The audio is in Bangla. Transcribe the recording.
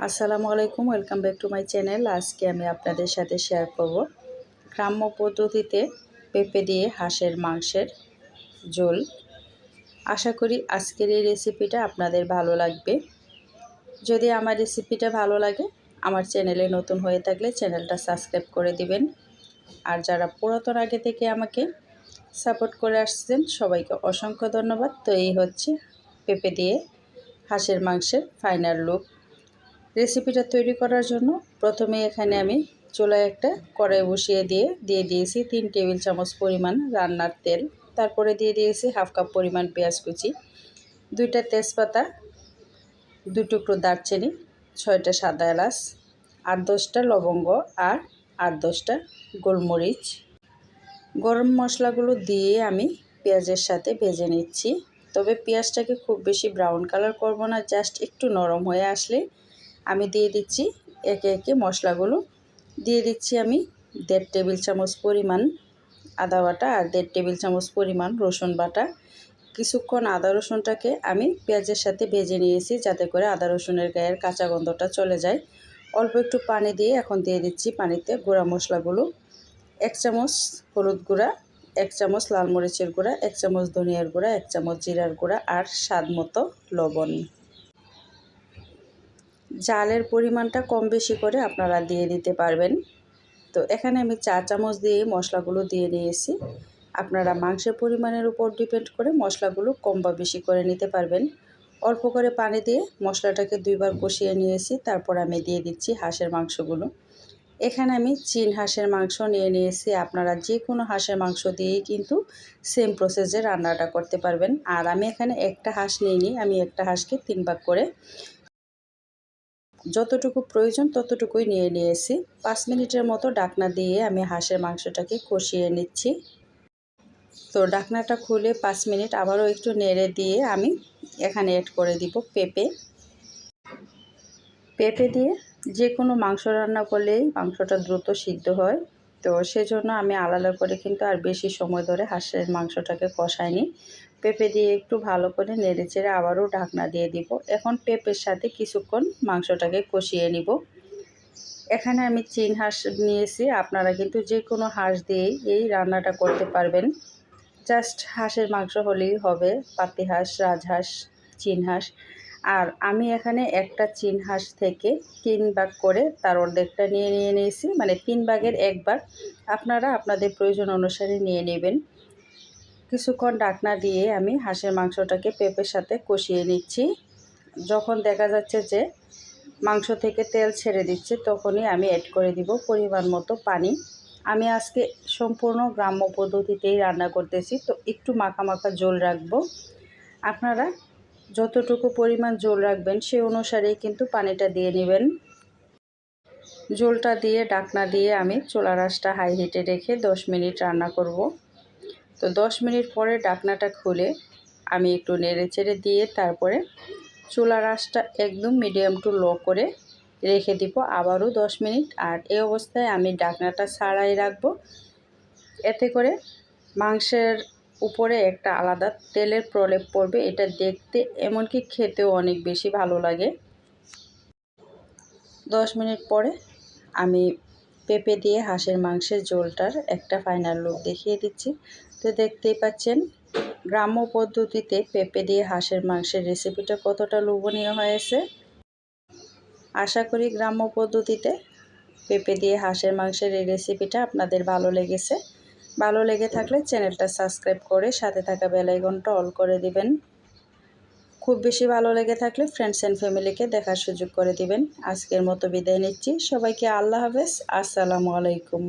আসসালামু আলাইকুম, welcome back to my channel. আজকে আমি আপনাদের সাথে শেয়ার করব গ্রাম্য পদ্ধতিতে পেঁপে দিয়ে হাঁসের মাংসের ঝোল। আশা করি আজকের এই রেসিপিটা আপনাদের ভালো লাগবে। যদি আমার রেসিপিটা ভালো লাগে, আমার চ্যানেলে নতুন হয়ে থাকলে চ্যানেলটা সাবস্ক্রাইব করে দিবেন। আর যারা পুরাতন আগে থেকে আমাকে সাপোর্ট করে আসছেন সবাইকে অসংখ্য ধন্যবাদ। তো এই হচ্ছে পেঁপে দিয়ে হাঁসের মাংসের ফাইনাল লুক। রেসিপিটা তৈরি করার জন্য প্রথমে এখানে আমি চুলায় একটা কড়াই বসিয়ে দিয়ে দিয়েছি 3 টেবিল চামচ পরিমাণ রান্নার তেল। তারপরে দিয়ে দিয়েছি হাফ কাপ পরিমাণ পেঁয়াজ কুচি, 2টা তেজপাতা, 2 টুকরো দারচিনি, 6টা সাদা এলাচ, 8-10টা লবঙ্গ আর 8-10টা গোলমরিচ। গরম মশলাগুলো দিয়ে আমি পেঁয়াজের সাথে ভেজে নিচ্ছি। তবে পেঁয়াজটাকে খুব বেশি ব্রাউন কালার করব না, জাস্ট একটু নরম হয়ে আসলে আমি দিয়ে দিচ্ছি একে একে মশলাগুলো। দিয়ে দিচ্ছি আমি 1.5 টেবিল চামচ পরিমাণ আদা বাটা আর 1.5 টেবিল চামচ পরিমাণ রসুন বাটা। কিছুক্ষণ আদা রসুনটাকে আমি পেঁয়াজের সাথে ভেজে নিয়েছি যাতে করে আদা রসুনের গায়ের কাঁচা গন্ধটা চলে যায়। অল্প একটু পানি দিয়ে এখন দিয়ে দিচ্ছি পানিতে গুঁড়া মশলাগুলো। 1 চামচ হলুদ গুঁড়া, 1 চামচ লাল মরিচের গুঁড়া, 1 চামচ ধনিয়ার গুঁড়া, 1 চামচ জিরার গুঁড়া আর স্বাদ মতো লবণ। ঝালের পরিমাণটা কম বেশি করে আপনারা দিয়ে দিতে পারবেন। তো এখানে আমি 4 চামচ দিয়ে মশলাগুলো দিয়ে নিয়েছি। আপনারা মাংসের পরিমাণের উপর ডিপেন্ড করে মশলাগুলো কম বা বেশি করে নিতে পারবেন। অল্প করে পানি দিয়ে মশলাটাকে 2 বার কষিয়ে নিয়েছি। তারপর আমি দিয়ে দিচ্ছি হাঁসের মাংসগুলো। এখানে আমি চীন হাঁসের মাংস নিয়েছি। আপনারা যে কোনো হাঁসের মাংস দিয়েই কিন্তু সেম প্রসেসে রান্নাটা করতে পারবেন। আর আমি এখানে একটা হাঁস নিইনি, আমি একটা হাঁসকে 3 ভাগ করে যতটুকু প্রয়োজন ততটুকুই নিয়েছি। 5 মিনিটের মতো ঢাকনা দিয়ে আমি হাঁসের মাংসটাকে কষিয়ে নিচ্ছি। তো ঢাকনাটা খুলে 5 মিনিট আবারও একটু নেড়ে দিয়ে আমি এখানে অ্যাড করে দিব পেঁপে। পেঁপে দিয়ে যে কোনো মাংস রান্না করলেই মাংসটা দ্রুত সিদ্ধ হয়। তো সেজন্য আমি আলাদা করে কিন্তু আর বেশি সময় ধরে হাঁসের মাংসটাকে কষাইনি। পেঁপে দিয়ে একটু ভালো করে নেড়েচেড়ে আবারও ঢাকনা দিয়ে দিব। এখন পেঁপের সাথে কিছুক্ষণ মাংসটাকে কষিয়ে নিব। এখানে আমি চীন হাঁস নিয়েছি। আপনারা কিন্তু যে কোনো হাঁস দিয়েই এই রান্নাটা করতে পারবেন। জাস্ট হাঁসের মাংস হলেই হবে, পাতি হাঁস, রাজহাঁস, চীন হাঁস। আর আমি এখানে একটা চীন হাঁস থেকে 3 ভাগ করে তার অর্ধেকটা নিয়েছি, মানে 3 ভাগের 1 ভাগ। আপনারা আপনাদের প্রয়োজন অনুসারে নিয়ে নেবেন। কিছুক্ষণ ঢাকনা দিয়ে আমি হাঁসের মাংসটাকে পেঁপের সাথে কষিয়ে নিচ্ছি। যখন দেখা যাচ্ছে যে মাংস থেকে তেল ছেড়ে দিচ্ছে তখনই আমি অ্যাড করে দিব পরিমাণ মতো পানি। আমি আজকে সম্পূর্ণ গ্রাম্য পদ্ধতিতেই রান্না করতেছি, তো একটু মাখা মাখা ঝোল রাখবো। আপনারা যতটুকু পরিমাণ ঝোল রাখবেন সেই অনুসারেই কিন্তু পানিটা দিয়ে নেবেন। ঝোলটা দিয়ে ঢাকনা দিয়ে আমি চুলার আঁচটা হাই হিটে রেখে 10 মিনিট রান্না করব। তো 10 মিনিট পরে ঢাকনাটা খুলে আমি একটু নেড়েচেড়ে দিয়ে তারপরে চুলার আঁচটা একদম মিডিয়াম টু লো করে রেখে দিব আবারও 10 মিনিট। আর এই অবস্থায় আমি ঢাকনাটা ছাড়াই রাখবো। এতে করে মাংসের উপরে একটা আলাদা তেলের প্রলেপ পড়বে, এটা দেখতে এমনকি খেতেও অনেক বেশি ভালো লাগে। 10 মিনিট পরে আমি পেঁপে দিয়ে হাঁসের মাংসের ঝোলটার একটা ফাইনাল লুক দেখিয়ে দিচ্ছি। তো দেখতেই পাচ্ছেন গ্রাম্য পদ্ধতিতে পেঁপে দিয়ে হাঁসের মাংসের রেসিপিটা কতটা লোভনীয় হয়েছে। আশা করি গ্রাম্য পদ্ধতিতে পেঁপে দিয়ে হাঁসের মাংসের এই রেসিপিটা আপনাদের ভালো লেগেছে। ভালো লেগে থাকলে চ্যানেলটা সাবস্ক্রাইব করে সাথে থাকা বেল আইকনটা অল করে দিবেন। খুব বেশি ভালো লেগে থাকলে ফ্রেন্ডস অ্যান্ড ফ্যামিলিকে দেখার সুযোগ করে দিবেন। আজকের মতো বিদায় নিচ্ছি। সবাইকে আল্লাহ হাফেজ। আসসালামু আলাইকুম।